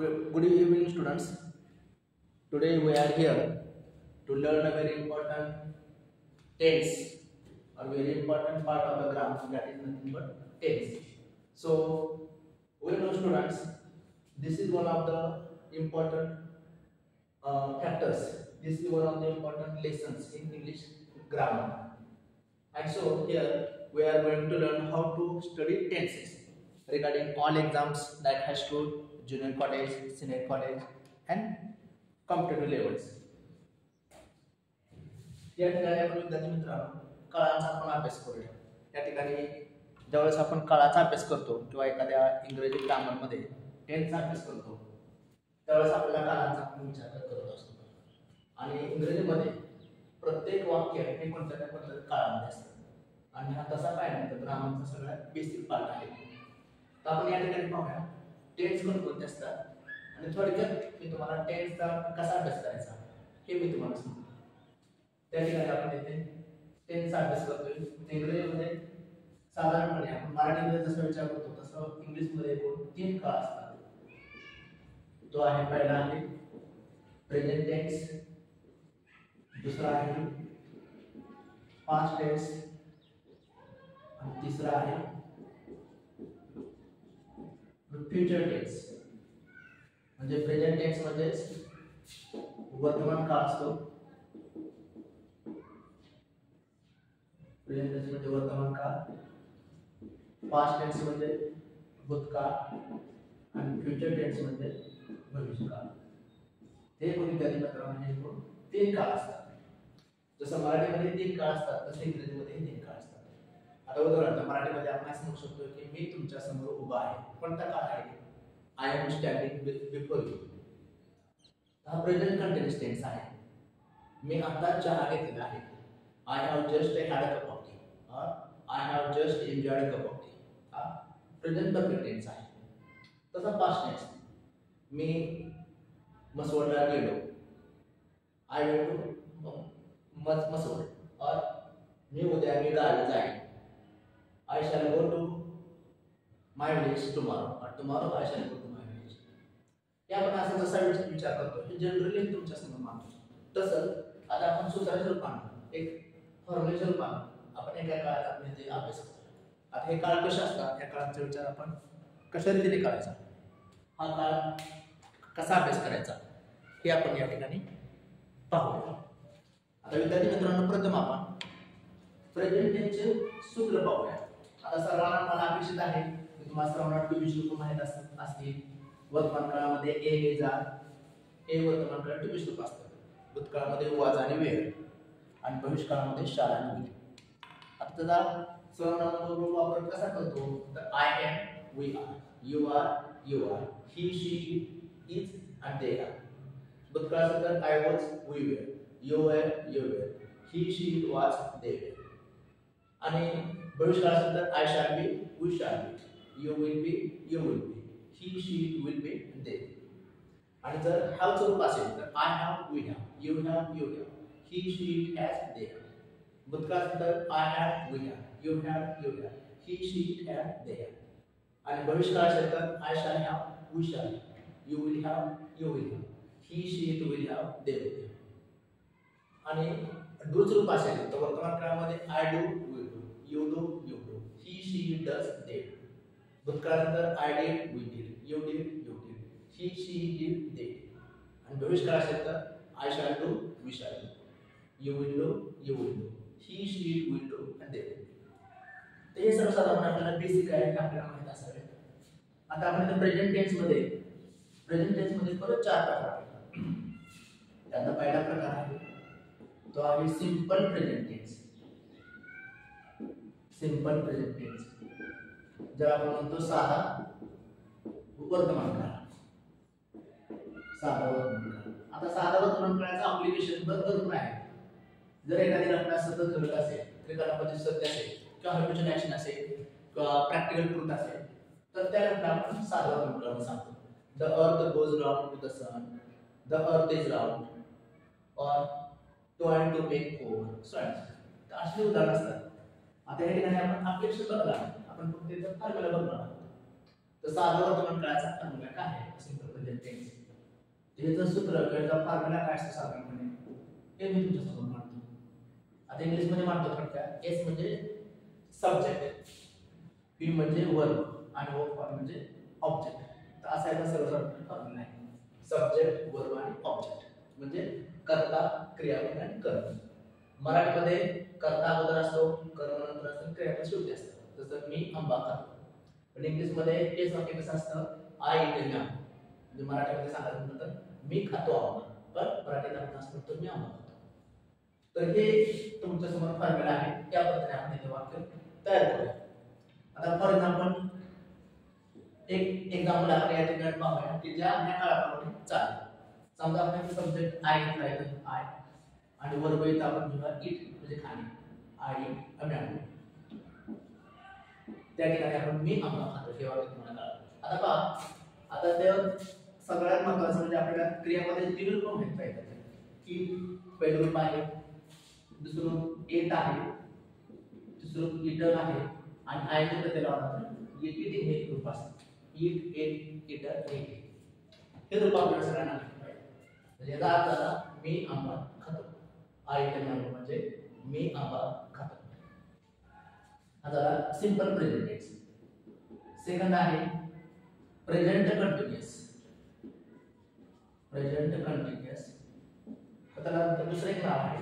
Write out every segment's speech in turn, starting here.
Good evening, students. Today we are here to learn a very important tense or very important part of the grammar, that is nothing but tense. So, we know, students, this is one of the important factors. This is one of the important lessons in English grammar. And so here we are going to learn how to study tenses regarding all exams like high school, junior college, senior college and competitive levels. या ठिकाणी आपण विद्यार्थी मित्रांनो काळाचा आपण अभ्यास करूया. या ठिकाणी ज्यावेळेस आपण काळाचा अभ्यास करतो किंवा एखाद्या इंग्रजी ग्रामरमध्ये टेन्सचा अभ्यास करतो त्यावेळेस आपल्याला काळाचा आपण विचार करत असतो. आणि इंग्रजीमध्ये प्रत्येक वाक्य हे कोणत्या ना कोणत्या काळामध्ये असतं. आणि हा तसा पाहिला तर ग्रामरचा सगळ्यात बेसिक पार्ट आहे. तर आपण या ठिकाणी पाहूया टेन्स कोणते असतात आणि थोडक्यात मी तुम्हाला टेन्सचा कसा अभ्यास करायचा हे मी तुम्हाला सांगतो. त्या ठिकाणी आपण येथे टेन्सचा अभ्यास करतोय. इंग्रजीमध्ये साधारणपणे आपण मराठीमध्ये जसं विचार करतो तसं इंग्लिशमध्ये एकूण 3 काळ असतात. तो आहे पहिला आहे प्रेझेंट टेन्स, दूसरा आहे पास्ट टेन्स आणि तिसरा आहे फ्युचर टेन्स. म्हणजे प्रेझेंट टेन्स म्हणजे वर्तमान काळ असतो. प्रेझेंट टेन्स म्हणजे वर्तमान काळ, पास्ट टेन्स म्हणजे भूतकाळ आणि फ्युचर टेन्स म्हणजे भविष्यकाळ. हे कोणी कधी मित्रांनो हे 3 काळ असतात. जसं मराठीमध्ये 3 काळ असतात तसे इंग्रजीमध्ये 3 काळ असतात. आता उदाहरणार्थ मराठीमध्ये आपण असं म्हणू शकतो की मी तुमच्या समोर उभा आहे. कोणता काळ आहे? I am standing before you. हा प्रेझेंट कंटिन्यूअस टेन्स आहे. मी आता चहा घेतलेला आहे. I have just had a cup of tea और I have just enjoyed a cup of tea. हा प्रेझेंट परफेक्ट टेन्स आहे. तसा पास्ट टेन्स मी मसवडला गेलो. I went to Maswad. और मी उद्या मी गावी जाईन. I shall go to my village tomorrow or tomorrow I shall go to my village. या आपण असं जसा विचार करतो हे जनरली तुमच्या समोर मांडतो. तसं आता आपण सूत्राच्या रूपाने एक फॉर्म्युलेच्या रूपाने आपण एका काळात आपण इथे अभ्यास करतो. आता हे काळ कसे असतात या काळाचा विचार आपण कशा रीतीने करायचा, हा काळ कसा अभ्यास करायचा हे आपण या ठिकाणी पाहूया. आता विद्यार्थी मित्रांनो प्रथम आपण प्रेझेंट टेन्सचे सूत्र पाहूया. आता सर्वांना मला अपेक्षित आहे की तुम्हाला सर्वांना टू बी रूप माहित असतील. वर्तमान काळामध्ये ए जा हे वर्तमान काळात टू बी रूप असतं. भूतकाळामध्ये वाज आणि वेळ आणि भविष्यकाळामध्ये शाल आणि विल. आता त्याचा सर्वनामाचा वापर कसा करतो तर I am, we are, you are, he she is आणि दे आर. भूतकाळाचं तर I was, we were, you were, he she was, they were. आणि भविष्यकाळाचं तर I shall be, we shall be, you will be, he she will be, they. आणि जर हॅवचं रूप असेल तर I have, we have, you have, he she it has, they have. भूतकाळाचं तर I have, we have, you have, he she it has, they have. आणि भविष्यकाळाचं तर I shall have, we shall have, you will have, he she it will have, they will have. आणि डूचं रूप असेल तर वर्तमान काळामध्ये I do, we do, you do, he, she does, they do. भूतकाळात तर I did, we did, you did, he, she did, they did. आणि भविष्यकाळ असेल तर I shall do, we shall do, you will do, he, she will do and they will do. तर हे सर्वसाधारण आपल्याला बेसिक आहे आपल्याला माहित असावे. आता आपण प्रेझेंट टेन्स मध्ये परत 4 प्रकार आहेत. त्याचा पहिला प्रकार आहे तो आहे simple present tense. Simple present tense ज्याला आपण म्हणतो साधा वर्तमान काळ. साधा वर्तमान काळ. आता साधा वर्तमान काळाचं ऍप्लिकेशन भरपूर आहे. जर एखादी घटना सतत घडत असेल, क्रियापद सत्य असेल किंवा हॅबिच्युअल ऍक्शन असेल किंवा प्रॅक्टिकल ट्रूथ असेल तर त्या घटना आपण साधा वर्तमान काळामध्ये सांगतो. The earth goes round to the sun, the earth is round और toy to make over. So अशी उदाहरणं असतात. आता या ठिकाणी आपण ऍप्लिकेशन बघणार, आपण फक्त इथं फॉर्म्युला बघणार. तर साधं वर्तमान काळाचा फॉर्म्युला काय आहे सिंपल प्रेझेंट टेन्स त्याचं सूत्र किंवा फॉर्म्युला काय असतं साधारणपणे हे मी तुमच्या समोर मांडतो. आता इंग्लिश मध्ये मांडतो थोडक्यात. एस म्हणजे सब्जेक्ट, पी म्हणजे वर्ब आणि ओ म्हणजे ऑब्जेक्ट. तर असा याचा सर्वसाधारण फॉर्म्युला आहे. सब्जेक्ट, वर्ब आणि ऑब्जेक्ट म्हणजे कर्ता, क्रियापद आणि कर्म. मराठीमध्ये कर्ता अगोदर असतो, कर्म नंतर असतो, क्रियापद शेवटी असतं. जसं मी आंबा खातो. पण इंग्लिश मध्ये हेच वाक्य कसं असतं, आय इट एन ॲपल. म्हणजे मराठीमध्ये सांगायचं म्हटलं तर मी खातो आंबा, पण मराठीत आपण असं म्हणतो मी आंबा खातो. तर हे तुमच्या समोर फॉर्म्युला आहे. त्या पद्धतीने आपण हे वाक्य तयार करूया. आता फॉर एक्झाम्पल एक एक्झाम्पल आपण या ठिकाणी पाहूया की ज्या ह्या काळाप्रमाणे चालेल. समजा आपण सब्जेक्ट आय घेतला आहे, आय आणि वर्ब येत आपण घेऊया इट म्हणजे खाणे, आय इट आम्ही ॲपल. त्या ठिकाणी आपण मी आंबा खातो हे वाक्य तुम्हाला कळलं. आता पहा, आता ते सगळ्यात महत्त्वाचं म्हणजे आपल्याला क्रियापदाचे तीन रूप माहित आहेत की पहिलं रूप आहे, दुसरं रूप एट आहे, तिसरं रूप इटन आहे आणि आय चे त्याला आपण इटिंग हे रूप असतं. इट एट इटर हे रूप आपल्याला सगळ्यांना माहिती पाहिजे. म्हणजे याचा अर्थ असा मी आंबा खातो. आय इट म्हणजे मी आंबा खातो. आता सिंपल प्रेझेंट टेन्स. सेकंड आहे प्रेझेंट कंटिन्युअस. Present continuous. त्याला दुसरं एक नाव आहे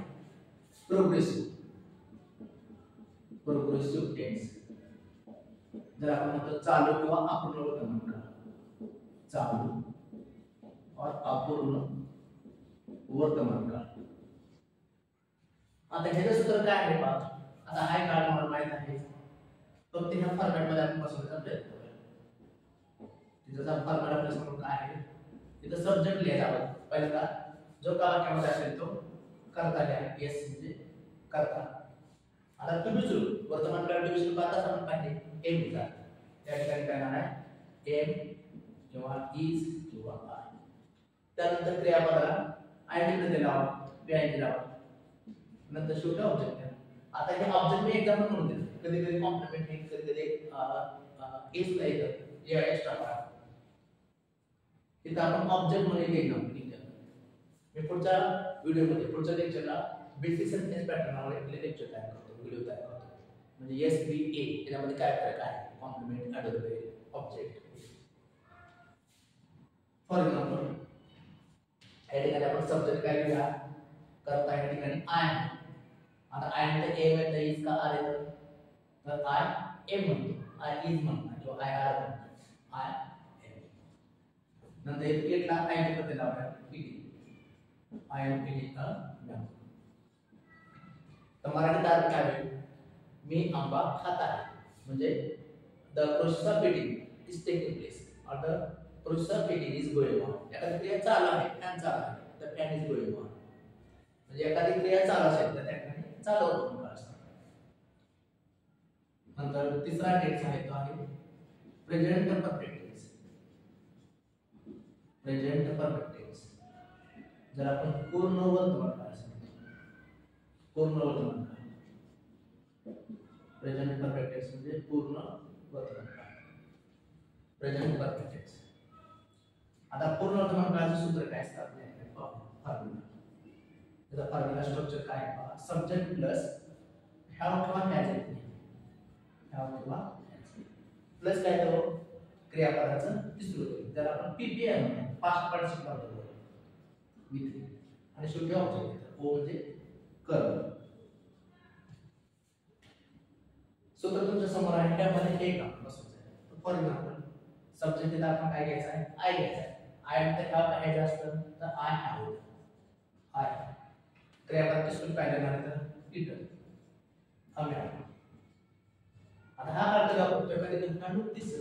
प्रोग्रेसिव्ह. Progressive tense. जर आपण म्हणतो चालू किंवा अपूर्ण वर्तमान काळ, चालू और अपूर्ण वर्तमान काळ. आता हे सूत्र काय आहे पहा. आता हाय काळ मला माहित आहे, फक्त ह्या फॉर्मॅट मध्ये आपण बसवण्याचा प्रयत्न करूया. तिचा फॉर्मॅट आपल्या समोर काय आहे, तिथं सब्जेक्ट लिहायचा. पहिला जो का वाक्यामध्ये असेल तो कर्ता लिहा, एस म्हणजे कर्ता. आता टू बी सुरू वर्तमान काळ टू बी सुरू आता आपण पाहिले एम लिहा. त्या ठिकाणी काय नाव आहे एम किंवा इज किंवा आय. त्यानंतर क्रियापदाला आय टी मध्ये लावा, बी आय टी लावा, नंतर शेवटी ऑब्जेक्ट आहे. आता हे ऑब्जेक्ट मी एक्झाम्पल म्हणून देतो. कधी कधी कॉम्प्लिमेंट हे कधी कधी एस ला येतं जे एक्स्ट्रा पार्ट. तिथं आपण ऑब्जेक्ट म्हणून एक एक्झाम्पल घेऊया. मी पुढच्या व्हिडिओमध्ये पुढच्या लेक्चरला बेसिक सेंटेन्स पॅटर्नवर एक लेक्चर तयार करतो, व्हिडिओ तयार करतो. म्हणजे एस बी ए यामध्ये काय फरक आहे, complement, adverb, object. For example या ठिकाणी आपण सब्जेक्ट काय लिहूया, करता या ठिकाणी आय. आता आय मध्ये एम येतं, इज का आर येतं, तर आय एम म्हणतो, आय इज म्हणतो किंवा आय आर म्हणतो, आय एम. नंतर एटला आय चे पद्धत लावूया PT, I am PT a ma'am. तर मराठीत अर्थ काय होईल, मी आंबा खात आहे. म्हणजे the process of eating is taking place और the process of eating is going on. एखादी क्रिया चालू आहे, फॅन चालू आहे, the fan is going on. म्हणजे एखादी क्रिया चालू असेल तर त्या ठिकाणी चालू होतं असतं. नंतर तिसरा टेन्स आहे तो आहे present perfect tense. Present perfect tense जर आपण पूर्ण वर्तमान काळ सांगतो, पूर्ण वर्तमान काळ, प्रेझेंट परफेक्ट टेन्स म्हणजे पूर्ण वर्तमान काळ, प्रेझेंट परफेक्ट टेन्स. आता पूर्ण वर्तमान काळाचे सूत्र काय असतात फॉर्म्युला. त्याचा फॉर्म्युला स्ट्रक्चर काय आहे पहा. सब्जेक्ट प्लस हॅव किंवा हॅज येते, हॅव किंवा हॅज प्लस काय तो क्रियापदाचं तिसरं रूप ज्याला आपण पीपीआय म्हणतो, पास्ट पार्टिसिपल म्हणतो विथ, आणि शेवटी ऑब्जेक्ट ओ म्हणजे कर्म. सूत्र तुमच्या समोर आहे, त्यामध्ये एक आपण बसवायचं आहे. फॉर एक्झाम्पल सब्जेक्टला आपण काय घ्यायचं आहे, आय घ्यायचं आहे. आय मध्ये हॅव काय घ्यायचं असतं, तर आय हॅव, आय. क्रियापद तिसरं पाहिलं ना तर इट आम्ही हॅव. आता हा अर्थ काय होतो, एखादी घटना नुकतीच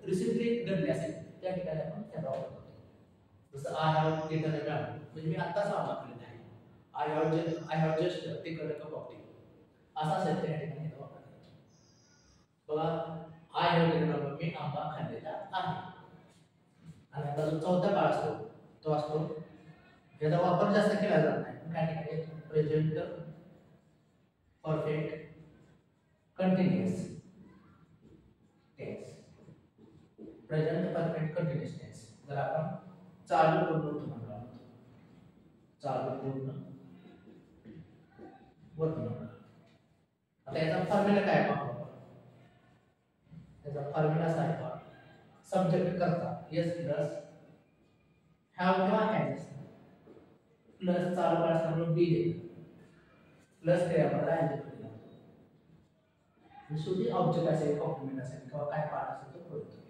रिसेंटली घडली असेल त्या ठिकाणी आपण त्याचा वापर करतो. जसं आय हॅव टेकन अ बॅथ, म्हणजे मी आत्ताच आंबा खाल्लेला आहे. I have just taken a cup of T. असा असेल त्या ठिकाणी त्याचा वापर करतो. बघा आय हॅव टेकन अ बॅथ, मी आंबा खाल्लेला आहे. आणि आता जो चौथा काळ असतो तो असतो याचा वापर जास्त केला जात नाही, काय ठिकाणी present perfect continuous tense. Present perfect continuous tense जर आपण चालू पूर्ण म्हटलं आहोत, चालू पूर्ण वर्तमान. आता याचा फॉर्म्युला काय पाहू आपण. त्याचा फॉर्म्युला असा आहे, सब्जेक्ट करता यस प्लस हॅव किंवा हॅज प्लस चालू काळ असल्यामुळे बी देतो प्लस क्रियापद आहे शेवटी ऑब्जेक्ट असेल कॉम्प्लिमेंट असेल किंवा काय पार्ट असेल तो करतो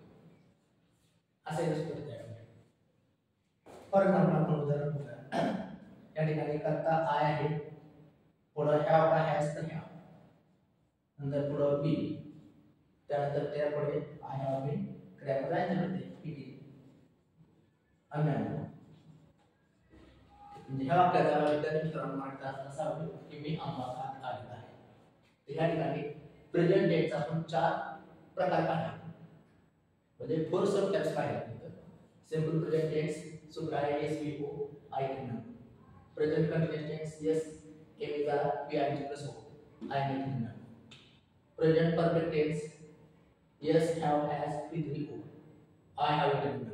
असे असतो. फॉर एक्झाम्पल आपण उदाहरण बघूया. या ठिकाणी करता आय आहे, पुढे हॅव का हॅज तर हॅव, नंतर पुढे बी, त्यानंतर त्यापुढे आय हॅव बीन क्रियापद आहे त्यामध्ये पीटी अम्यानो. म्हणजे ह्या वाक्याचा विद्यार्थी मित्रांनो म्हणतात असा की मी आंबा खात आलेला आहे. या ठिकाणी प्रेझेंट टेन्स आपण 4 प्रकार पाहिले, म्हणजे 4 सब टाइप्स पाहिले. सिंपल प्रेझेंट टेन्स सूत्र आहे S V O I N. Present continuous tense S K जा P I G plus O I N. Present perfect tense S have has P 3 O I have N.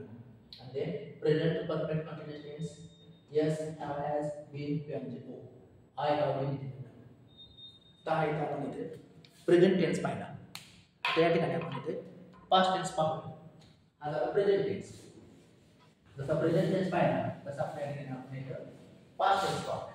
and then present perfect continuous tense yes have has been png o I have been. आता आहे का आपण इथे present tense पाहिला. त्या ठिकाणी आपण इथे पास्ट टेन्स पाहू. आता प्रेझेंट टेन्स जसा प्रेझेंट टेन्स पाहिला तसा आपल्या ठिकाणी आपण इथे पास्ट टेन्स पाहू.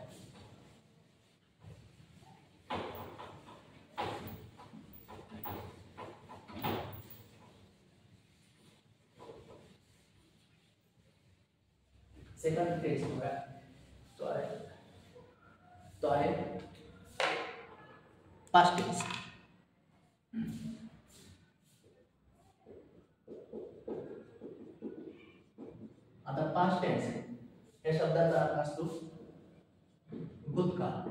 सेकंड टेन्स बघा, तो आहे पास्ट टेन्स. आता पास्ट टेन्स या शब्दाचा अर्थ असतो भूतकाळ.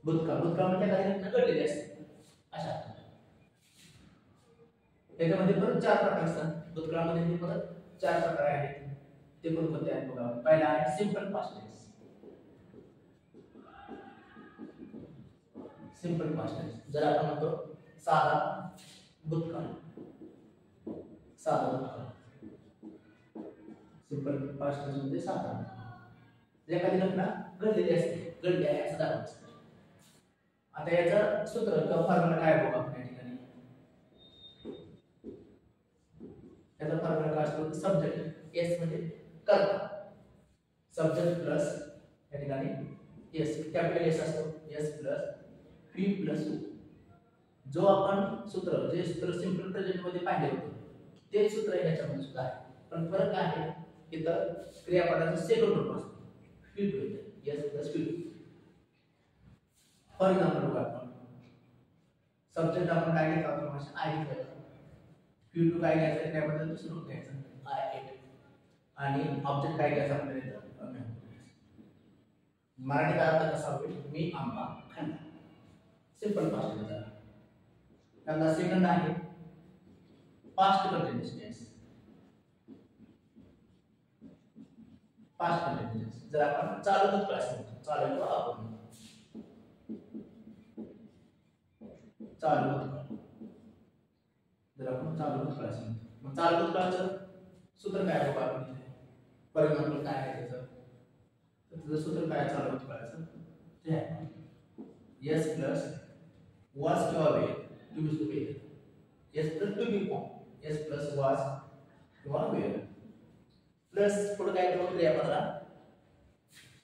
भूतकाळ म्हणजे काही घटना घडलेली असते अशा. त्याच्यामध्ये परत 4 प्रकार असतात. भूतकाळामध्ये परत 4 प्रकार आहेत. ते कोणते आहेत बघा. पहिला आहे simple past tense. Simple past tense जर आपण म्हणतो साधा भूतकाळ, साधा भूतकाळ. सिंपल पास्ट टेन्स म्हणजे साधा. एखादी घटना घडलेली असते, घडली आहे असं दाखवायचं. आता याचं सूत्र किंवा फॉर्म्युला काय बघा आपण या ठिकाणी. याचा फॉर्म्युला काय असतो, सब्जेक्ट एस म्हणजे करता, सब्जेक्ट प्लस या ठिकाणी एस कॅपिटल एस असतो, S plus P plus O. जो आपण सूत्र जे सूत्र सिंपल प्रेझेंट मध्ये पाहिले होते तेच सूत्र याच्यामध्ये सुद्धा आहे. पण फरक काय आहे, इथं क्रियापदाचा सेकंड रूप असतो P plus S plus P. For example बघा, आपण सब्जेक्ट आपण काय घेतो, आपण आय घेतो. Q2 काय घ्यायचं, क्रियापद दुसरं रूप घ्यायचं आय एट. आणि ऑब्जेक्ट काय घ्यायचं आपल्याला इथं मराठीत अर्थ कसा होईल, मी आंबा खाल्ला. Simple past tense. त्यानंतर सेकंड आहे past continuous tense. Past continuous जर आपण चालू भूतकाळ म्हणतो, चालू किंवा आपण चालू भूतकाळ जर आपण चालू भूतकाळ म्हणतो, मग चालू भूतकाळाचं सूत्र काय बघा आपण इथे. फॉर एक्झाम्पल काय आहे त्याचं, त्याचं सूत्र काय चालू भूतकाळाचं ते आहे एस प्लस was किंवा were to be to be yes plus to be form yes plus was किंवा were प्लस पुढे काय करू क्रियापदाला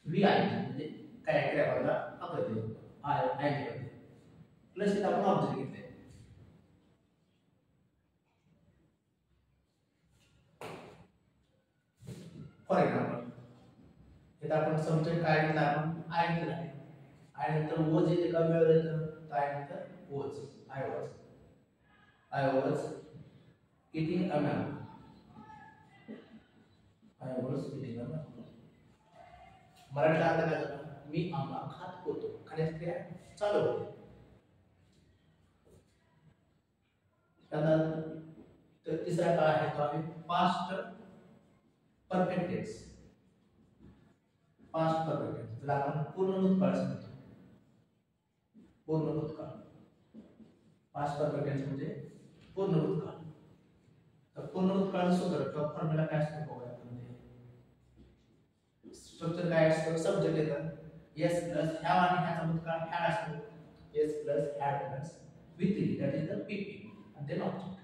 वी आय म्हणजे काय क्रियापदाला अपत्य आय आय करते प्लस इथे आपण ऑब्जेक्ट घेतले. फॉर एक्झाम्पल इथे आपण सब्जेक्ट काय घेतला, आपण आय घेतला आहे. आय नंतर वॉज येते का वेळ येतं, काय नंतर was I was eating a mango. I was eating a mango. मराठीला अर्थ काय झाला, मी आंबा खात होतो. खाण्याची क्रिया चालू होते. त्यानंतर तिसरा काळ आहे तो आहे past perfect tense. Past perfect tense ज्याला आपण पूर्ण भूतकाळ म्हणतो. पूर्ण भूतकाळ पास्ट परफेक्ट टेन्स म्हणजे पूर्ण भूतकाळ. तर पूर्ण भूतकाळाचं सूत्र किंवा फॉर्म्युला काय असतो बघूया आपण ते. स्ट्रक्चर काय असतं, सब्जेक्ट येतं एस प्लस हॅव आणि ह्याचा भूतकाळ हॅड असतो S plus had plus V3 that is the PP and then object.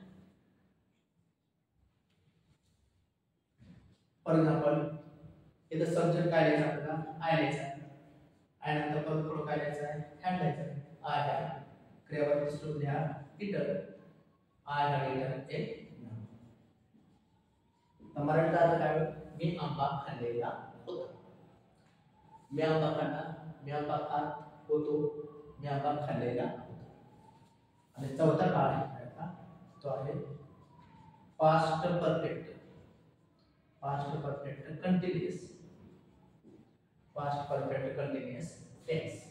For example इथं सब्जेक्ट काय लिहायचं आपल्याला आय लिहायचं आहे, आय नंतर परत पुढे काय लिहायचं आहे हॅड लिहायचं आहे. आय हॅड क्रियापद दुसरं लिहा इटर, आय हॅड इटर एक. मराठीत आता काय मी आंबा खाल्लेला होता. मी आंबा खाल्ला, मी आंबा खात होतो, मी आंबा खाल्लेला होता. आणि चौथा काळ आहे का तो आहे past perfect. Past perfect continuous, past perfect continuous tense.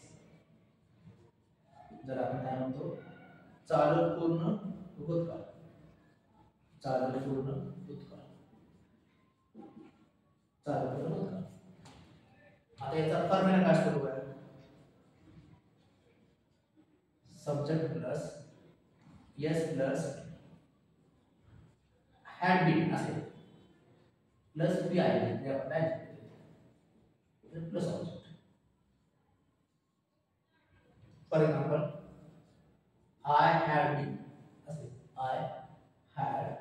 जर आपण काय म्हणतो चालू पूर्ण भूतकाळ, चालू पूर्ण भूतकाळ, चालू पूर्ण भूतकाळ. आता याचा फॉर्म्युला काय असतो बघा, subject plus S plus had been असेल प्लस बी आय हे आपण plus object. For example I had been असेल, आय हॅड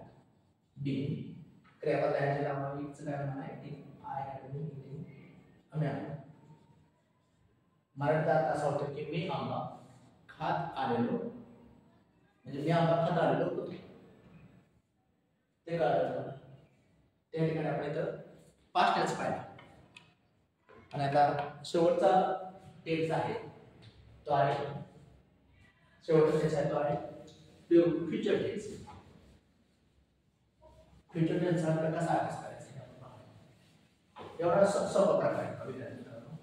बीन क्रियापद आहे ज्याला आपण इथं काय म्हणणार आहे की आय हॅड बीन इटिंग आम्ही आंबा. मराठीत असा होतो की मी आंबा खात आलेलो, म्हणजे मी आंबा खात आलेलो होतो ते कळलं. त्या ठिकाणी आपण इथं पास्ट टेन्स पाहिला. आणि आता शेवटचा टेन्स आहे तो आहे, शेवटचा टेन्स आहे तो आहे फ्युचर टेन्स. फ्युचर टेन्स हा कसा अभ्यास करायचा एवढा सोपा प्रकार आहे विद्यार्थ्यांनो.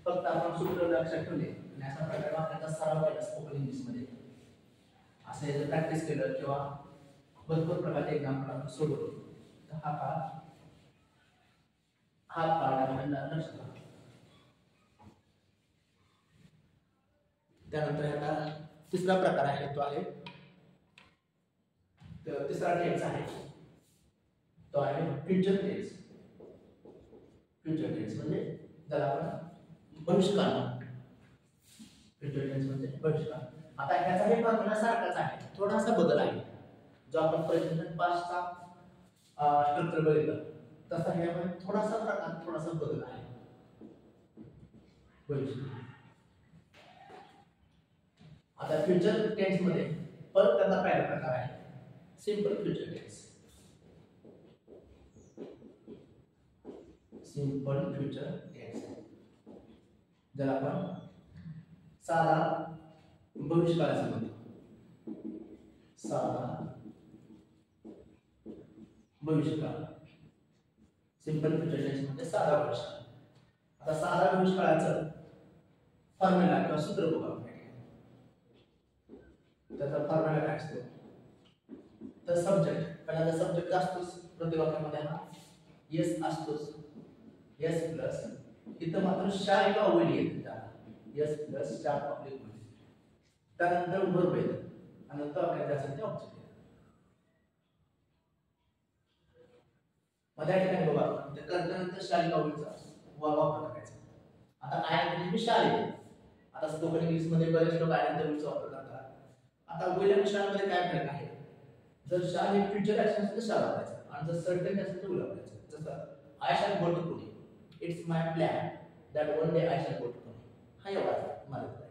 फक्त आपण सूत्र लक्षात ठेवले आणि अशा प्रकारे वाक्याचा सराव केला स्पोकन इंग्लिश मध्ये, असं जर प्रॅक्टिस केलं किंवा भरपूर प्रकारचे एक्झाम्पल आपण सोडवले तर हा काळ आपल्याला लक्षात राहतो. त्यानंतर ह्याचा तिसरा प्रकार आहे तो आहे तिसरा टेन्स आहे तो आहे फ्युचर टेन्स. फ्युचर टेन्स म्हणजे ज्याला आपण भविष्यकाळ म्हणतो. फ्युचर टेन्स म्हणजे भविष्यकाळ. आता ह्याचाही फॉर्म्युला सारखाच आहे, थोडासा बदल आहे. जो आपण प्रेझेंट पास्टचा स्ट्रक्चर बघितलं तसा ह्यामध्ये थोडासा प्रकार थोडासा बदल आहे. आता फ्युचर टेन्स मध्ये परत त्याचा पहिला प्रकार आहे simple future tense. Simple future tense ज्याला आपण साधा भविष्यकाळ असं म्हणतो. साधा भविष्यकाळ, सिंपल फ्युचर टेन्स म्हणजे साधा भविष्यकाळ. आता साधा भविष्यकाळाचं फॉर्म्युला किंवा सूत्र बघा. त्याचा फॉर्म्युला काय असतो, तर सब्जेक्ट पहिल्यांदा सब्जेक्ट असतोच प्रत्येक वाक्यामध्ये, हा येस असतोच, येस प्लस इथं मात्र शाल किंवा विल येते त्याला, yes plus shall public will. त्यानंतर वर्ब येतं आणि नंतर काय असेल ते ऑब्जेक्ट येतं. त्या ठिकाणी बघा त्या कर्त्यानंतर शाल किंवा विलचा वापर करायचा. आता आय म्हणजे मी शाल येते. आता स्पोकन इंग्लिश मध्ये बरेच लोक आय नंतर विलचा वापर करतात. आता विल आणि शाल मध्ये काय फरक आहे, जर शाल हे फ्युचर ऍक्शन असेल तर शाल वापरायचं आणि जर सर्टन असेल तर विल वापरायचं. जसं I shall go to Pune, it's my plan that one day I shall go to Pune, हा एवढाच मार्ग आहे.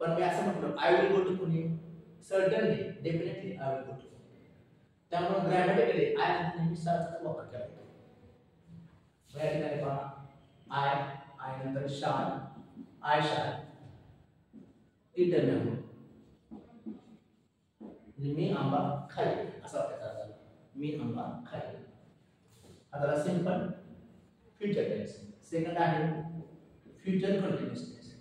पण मी असं म्हटलं I will go to Pune, certainly definitely I will go to Pune. त्यामुळे ग्रॅमॅटिकली आय नंतर नेहमी शालचा वापर केला जातो. या ठिकाणी पहा आय नंतर शाल, आय शाल इटर मँगो, मी आंबा खाईल असा प्रकार झाला, मी आंबा खाईल. आता सिंपल फ्युचर टेन्स. सेकंड आहे future continuous tense.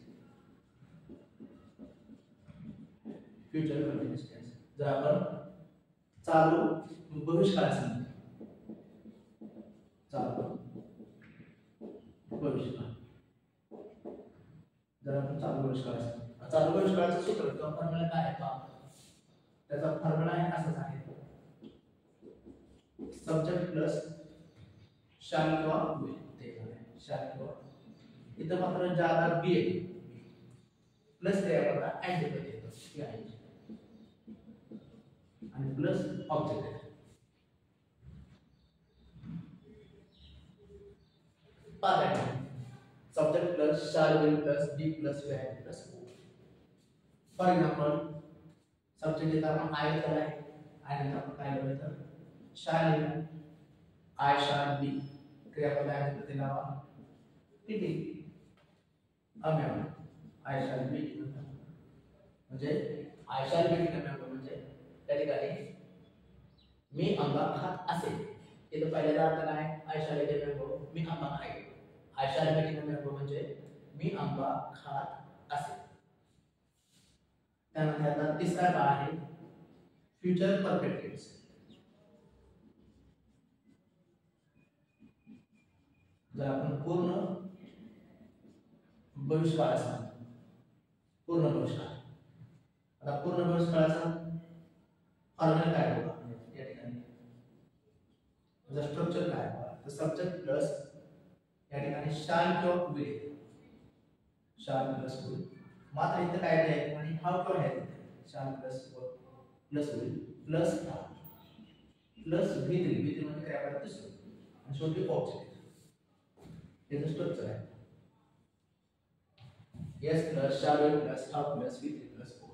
Future continuous tense जर आपण चालू भविष्यकाळ सांगितलं, चालू भविष्यकाळ जर आपण चालू भविष्यकाळ सांगितलं, चालू भविष्यकाळाचं सूत्र किंवा फॉर्म्युला काय आहे पहा. त्याचा फॉर्म्युला आहे असाच आहे, सब्जेक्ट प्लस शाल किंवा विल, ते झाले शाल किंवा, इथं मात्र ज्यादा बी येते प्लस क्रियापद ऍडजेक्टिव्ह येतो की आहे आणि प्लस ऑब्जेक्ट आहे. Subject plus shall will plus be plus V plus O. For example subject इथं आपण आय घेतला आहे, आय नंतर आपण काय लिहिलं तर शाल लिहिलं, आय शाल बी, क्रियापद ऍडजेक्टिव्ह दिला हवा टीटी अमेव आय शाल बी, म्हणजे आय शाल बी अमेव म्हणजे त्या ठिकाणी मी आंबा खात असेल. इथं पहिल्याचा अर्थ काय, आय शाल बी अमेव मी आंबा खाईन. आय शाल बी अमेव म्हणजे मी आंबा खात असेल. त्यानंतर आता तिसरा काळ आहे फ्युचर परफेक्ट टेन्स. जर आपण पूर्ण भविष्यकाळ सांगतो, पूर्ण भविष्यकाळ, आता पूर्ण भविष्यकाळाचा फॉर्म्युला काय होता या ठिकाणी, म्हणजे स्ट्रक्चर काय होता, तर सब्जेक्ट प्लस या ठिकाणी शाल किंवा विल, शाल प्लस विल, मात्र इथं काय आहे आणि हाव किंवा आहे, शाल प्लस विल प्लस प्लस व्ही3 म्हणजे काय आपल्याला दिसतो आणि शेवटी ऑब्जेक्ट. हे स्ट्रक्चर आहे S plus shall will plus have plus V3 plus O.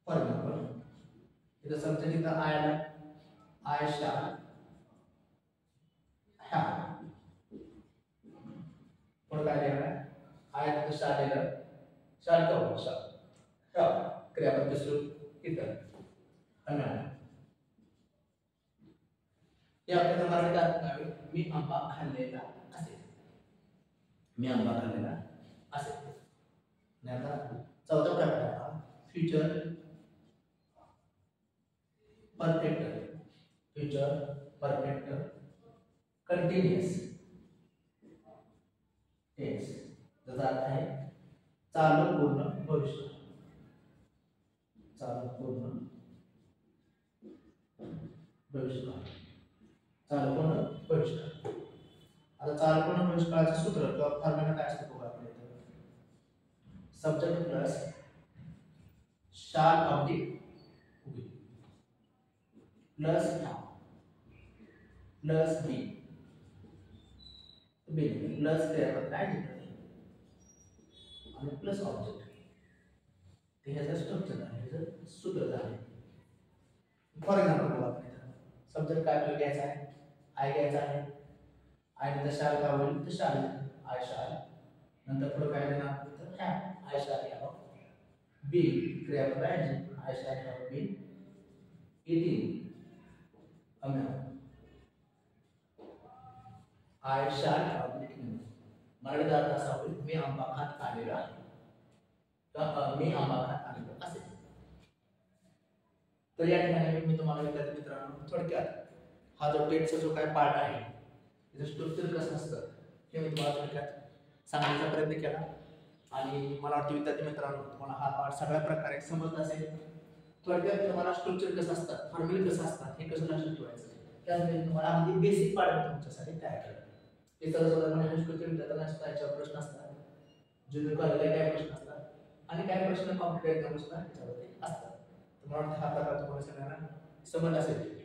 For example इथं सब्जेक्ट इथं आय आला, आय शाल हॅव, पुढे काय लिहिलं आय तिथं शाल लिहिलं, शाल का हो शाल हॅव क्रियापद दुसरं इथं अनार. हे आपल्याला मराठीत अर्थ काय, मी आंबा खाल्लेला असेल, मी आंबा खाल्लेला असेल. आणि आता चौथा प्रकार आहे future perfect, future perfect continuous tense. त्याचा अर्थ आहे चालू पूर्ण भविष्य, चालू पूर्ण भविष्यकाळ, चालू पूर्ण भविष्यकाळ. आता चालू पूर्ण भविष्यकाळाचं सूत्र किंवा फॉर्म्युला काय असतो बघा आपल्या इथं, subject plus shall object will plus plus be plus क्रियापद ऍडजेक्टिव्ह आणि प्लस ऑब्जेक्ट. ते ह्याचं स्ट्रक्चर आहे, ह्याचं सूत्र आहे. फॉर एक्झाम्पल बघा आपण इथं सब्जेक्ट काय आपल्याला घ्यायचा आहे, आय घ्यायचा आहे, आय नंतर शाल काय होईल तर शाल, आय शाल, नंतर पुढे काय देणार तर have, I shall have be क्रियापद adjective, I shall have been eating अमेव, I shall have been eating. मराठीत अर्थ असा होईल मी आंबा खात आलेलो आहे, मी आंबा खात आलेलो असेल. तर या ठिकाणी मी तुम्हाला विद्यार्थी मित्रांनो थोडक्यात हा जो टेटचा जो काय पार्ट आहे त्याचं स्ट्रक्चर कसं असतं हे मी तुम्हाला थोडक्यात सांगण्याचा प्रयत्न केला. आणि मला वाटतं विद्यार्थी मित्रांनो तुम्हाला हा पार्ट सगळ्या प्रकारे समजत असेल. थोडक्यात तुम्हाला स्ट्रक्चर कसं असतात, फॉर्म्युले कसं असतात हे कसं लक्षात ठेवायचं, त्यामध्ये तुम्हाला अगदी बेसिक पार्ट तुमच्यासाठी तयार केला. ते सर्वसाधारण स्ट्रक्चर विद्यार्थ्यांना असतात, याच्यावर प्रश्न असतात, ज्युनियर कॉलेजला काय प्रश्न असतात आणि काय प्रश्न कॉम्प्युटर एक्झाम असतात त्याच्यावरती असतात. मला वाटतं हा प्रकार तुम्हाला सगळ्यांना समजला असेल.